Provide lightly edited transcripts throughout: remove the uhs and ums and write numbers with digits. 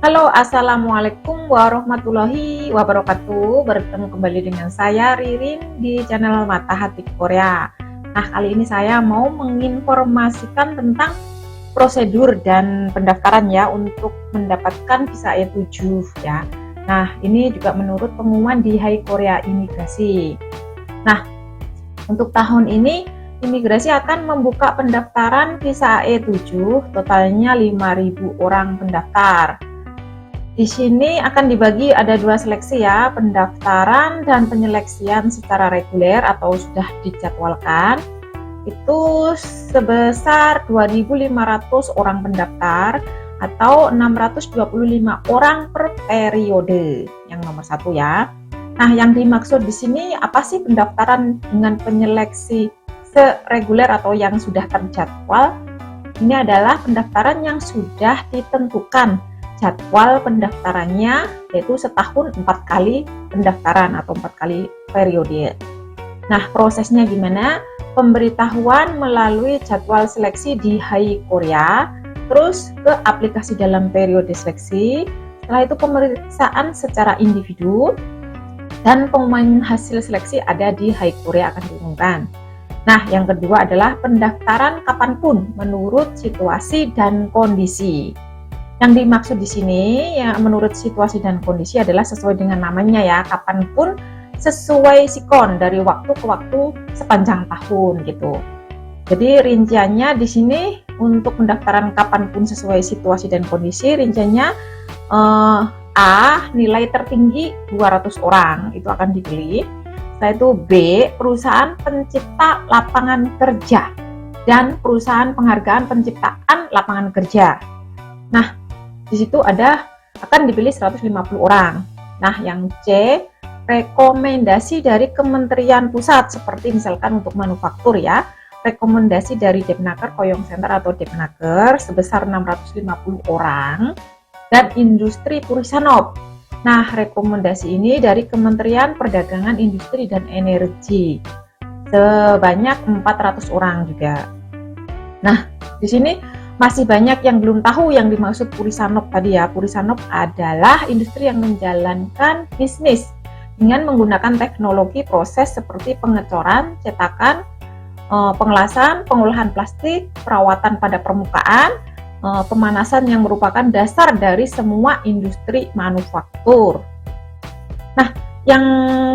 Halo, assalamualaikum warahmatullahi wabarakatuh. Bertemu kembali dengan saya Ririn di channel Mata Hati Korea. Nah, kali ini saya mau menginformasikan tentang prosedur dan pendaftaran ya untuk mendapatkan visa E7 ya. Nah, ini juga menurut pengumuman di Hai Korea Imigrasi. Nah, untuk tahun ini Imigrasi akan membuka pendaftaran visa E7, totalnya 5.000 orang pendaftar. Di sini akan dibagi ada dua seleksi ya, pendaftaran dan penyeleksian secara reguler atau sudah dijadwalkan. Itu sebesar 2.500 orang pendaftar atau 625 orang per periode. Yang nomor satu ya. Nah, yang dimaksud di sini apa sih pendaftaran dengan penyeleksi reguler atau yang sudah terjadwal? Ini adalah pendaftaran yang sudah ditentukan jadwal pendaftarannya, yaitu setahun 4 kali pendaftaran atau 4 kali periode. Nah, prosesnya gimana? Pemberitahuan melalui jadwal seleksi di Hai Korea, terus ke aplikasi dalam periode seleksi. Setelah itu pemeriksaan secara individu dan pengumuman hasil seleksi ada di Hai Korea akan diumumkan. Nah, yang kedua adalah pendaftaran kapanpun menurut situasi dan kondisi. Yang dimaksud di sini ya menurut situasi dan kondisi adalah sesuai dengan namanya ya, kapanpun sesuai sikon dari waktu ke waktu sepanjang tahun gitu. Jadi rinciannya di sini untuk pendaftaran kapanpun sesuai situasi dan kondisi, rinciannya A, nilai tertinggi 200 orang itu akan dipilih. Setelah itu B, perusahaan pencipta lapangan kerja dan perusahaan penghargaan penciptaan lapangan kerja. Nah, di situ akan dipilih 150 orang. Nah, yang C, rekomendasi dari Kementerian Pusat seperti misalkan untuk manufaktur ya, rekomendasi dari Depnaker Koyong Center atau Depnaker sebesar 650 orang dan industri Purisanop. Nah, rekomendasi ini dari Kementerian Perdagangan, Industri dan Energi sebanyak 400 orang juga. Nah, di sini masih banyak yang belum tahu yang dimaksud Purisanop tadi ya. Purisanop adalah industri yang menjalankan bisnis dengan menggunakan teknologi proses seperti pengecoran, cetakan, pengelasan, pengolahan plastik, perawatan pada permukaan, pemanasan yang merupakan dasar dari semua industri manufaktur. Nah, yang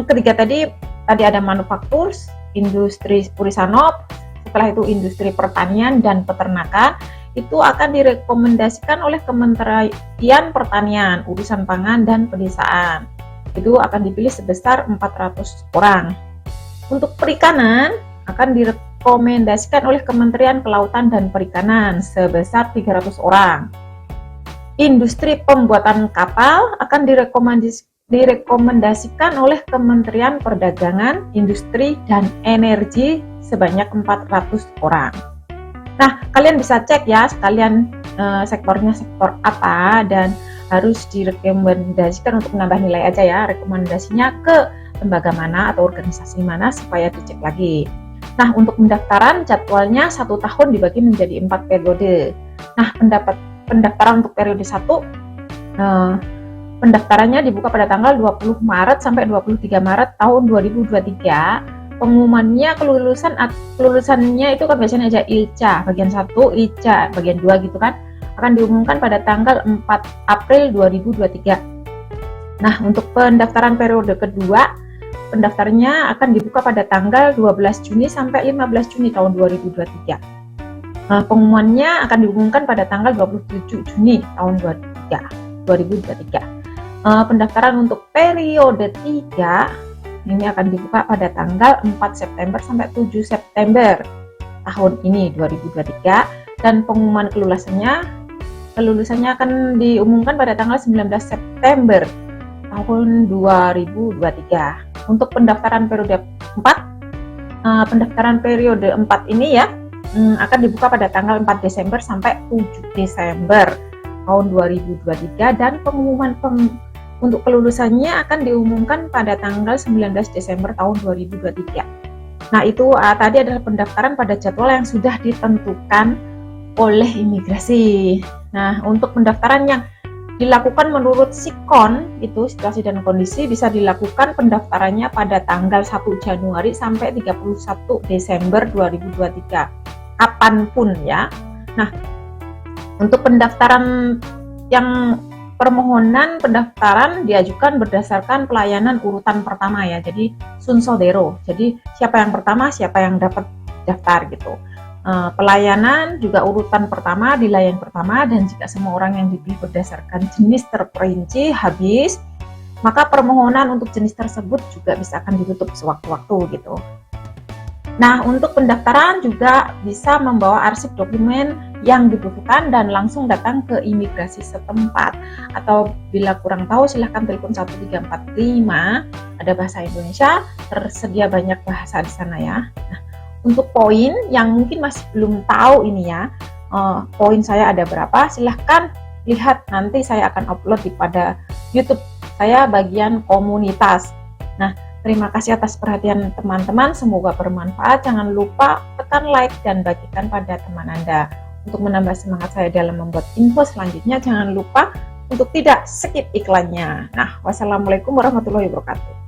ketiga tadi ada manufaktur, industri Purisanop, setelah itu industri pertanian dan peternakan, itu akan direkomendasikan oleh Kementerian Pertanian, Urusan Pangan dan Pedesaan. Itu akan dipilih sebesar 400 orang. Untuk perikanan akan direkomendasikan oleh Kementerian Kelautan dan Perikanan sebesar 300 orang. Industri pembuatan kapal akan direkomendasikan oleh Kementerian Perdagangan, Industri dan Energi sebanyak 400 orang. Nah, kalian bisa cek ya sekalian sektornya sektor apa dan harus direkomendasikan untuk menambah nilai aja ya, rekomendasinya ke lembaga mana atau organisasi mana supaya dicek lagi. Nah, untuk pendaftaran jadwalnya 1 tahun dibagi menjadi 4 periode. Nah, pendaftaran untuk periode 1 pendaftarannya dibuka pada tanggal 20 Maret sampai 23 Maret tahun 2023. Pengumumannya kelulusannya itu kan biasanya aja ILCA bagian 1, ICA bagian 2 gitu kan, akan diumumkan pada tanggal 4 April 2023. Nah, untuk pendaftaran periode kedua, pendaftarnya akan dibuka pada tanggal 12 Juni sampai 15 Juni tahun 2023. Nah, pengumumannya akan diumumkan pada tanggal 27 Juni tahun 2023. Pendaftaran untuk periode 3 ini akan dibuka pada tanggal 4 September sampai 7 September tahun ini 2023 dan pengumuman kelulusannya akan diumumkan pada tanggal 19 September tahun 2023. Untuk pendaftaran periode 4, pendaftaran periode 4 ini ya akan dibuka pada tanggal 4 Desember sampai 7 Desember tahun 2023 dan pengumuman untuk kelulusannya akan diumumkan pada tanggal 19 Desember tahun 2023. Nah, itu tadi adalah pendaftaran pada jadwal yang sudah ditentukan oleh imigrasi. Nah, untuk pendaftaran yang dilakukan menurut sikon, itu situasi dan kondisi, bisa dilakukan pendaftarannya pada tanggal 1 Januari sampai 31 Desember 2023, kapanpun ya. Nah, untuk pendaftaran yang permohonan pendaftaran diajukan berdasarkan pelayanan urutan pertama ya, jadi sunsodero, jadi siapa yang pertama siapa yang dapat daftar gitu. Pelayanan juga urutan pertama, dilayani pertama, dan jika semua orang yang dipilih berdasarkan jenis terperinci habis, maka permohonan untuk jenis tersebut juga bisa akan ditutup sewaktu-waktu gitu. Nah, untuk pendaftaran juga bisa membawa arsip dokumen yang dibutuhkan dan langsung datang ke imigrasi setempat, atau bila kurang tahu silahkan telepon 1345, ada bahasa Indonesia, tersedia banyak bahasa di sana ya. Nah, untuk poin yang mungkin masih belum tahu ini ya, poin saya ada berapa, silahkan lihat, nanti saya akan upload pada YouTube saya bagian komunitas. Nah, terima kasih atas perhatian teman-teman, semoga bermanfaat. Jangan lupa tekan like dan bagikan pada teman Anda. Untuk menambah semangat saya dalam membuat info selanjutnya, jangan lupa untuk tidak skip iklannya. Nah, wassalamualaikum warahmatullahi wabarakatuh.